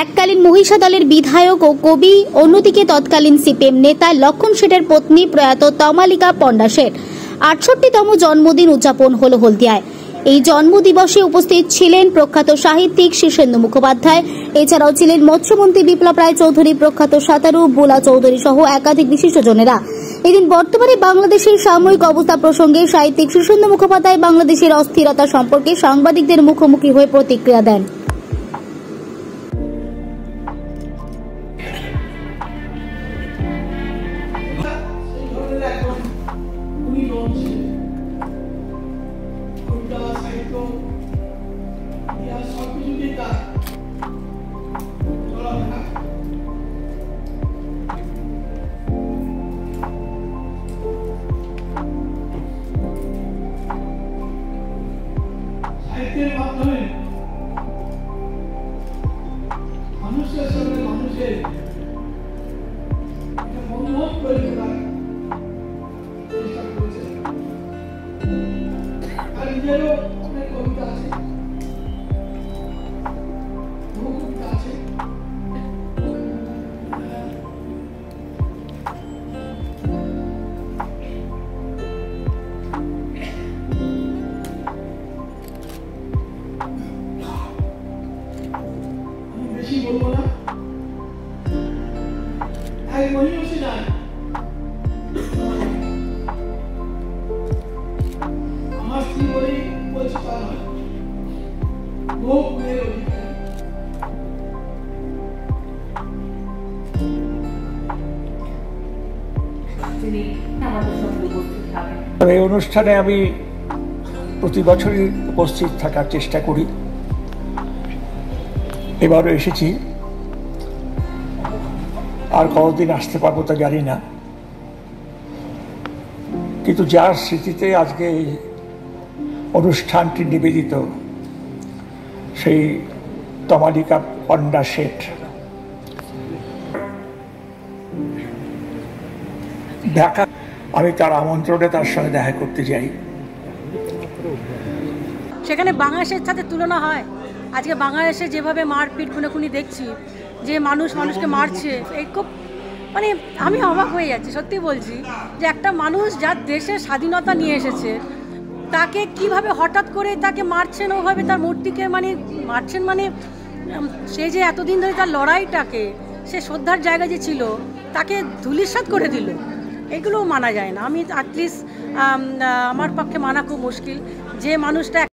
এককালীন মহিষা দলের বিধায়ক ও কবি, অন্যদিকে তৎকালীন সিপিএম নেতা লক্ষণ শেঠের পত্নী প্রয়াত তমালিকা পণ্ডা শেঠ ৬৮তম জন্মদিন উদযাপন হল হলদিয়ায়। এই জন্মদিবসে উপস্থিত ছিলেন প্রখ্যাত সাহিত্যিক শীর্ষেন্দু মুখোপাধ্যায়, এছাড়াও ছিলেন মৎস্যমন্ত্রী বিপ্লব রায় চৌধুরী, প্রখ্যাত সাঁতারু বুলা চৌধুরী সহ একাধিক বিশিষ্টজনেরা। এদিন বর্তমানে বাংলাদেশের সাময়িক অবস্থা প্রসঙ্গে সাহিত্যিক শীর্ষেন্দু মুখোপাধ্যায় বাংলাদেশের অস্থিরতা সম্পর্কে সাংবাদিকদের মুখোমুখি হয়ে প্রতিক্রিয়া দেন। সাহিত্যের মাধ্যমে মানুষের সঙ্গে মানুষের বন্ধন তৈরি করার চেষ্টা করেছে। আর নিজেরও অনেক কবিতা আছে, বহু কবিতা আছে। বেশি বলবো না, এক মহিষী নাই আমার স্ত্রী বলেই বলছে তা নয়, বহু গুণের অধিকারী। এই অনুষ্ঠানে আমি প্রতি বছরই উপস্থিত থাকার চেষ্টা করি। এবারও এসেছি, আর কতদিন আসতে পারবো তা জানি না, কিন্তু যার স্মৃতিতে আজকে এই অনুষ্ঠানটি নিবেদিত, সেই তমালিকা পণ্ডা শেঠ, দেখা আমি তার আমন্ত্রণে তার সঙ্গে দেখা করতে যাই। সেখানে বাংলাদেশের সাথে তুলনা হয়? আজকে বাংলাদেশে যেভাবে মারপিট খুনোখুনি দেখছি, যে মানুষ মানুষকে মারছে, এই খুব মানে আমি অবাক হয়ে যাচ্ছি, সত্যি বলছি, যে একটা মানুষ যার দেশে স্বাধীনতা নিয়ে এসেছে তাকে কিভাবে হঠাৎ করে তাকে মারছেন, ওভাবে তার মূর্তিকে মানে মারছেন, মানে সে যে এতদিন ধরে তার লড়াইটাকে, সে শ্রদ্ধার জায়গা যে ছিল তাকে ধূলিসাৎ করে দিল। এগুলো মানা যায় না। আমি অ্যাটলিস্ট আমার পক্ষে মানা খুব মুশকিল যে মানুষটা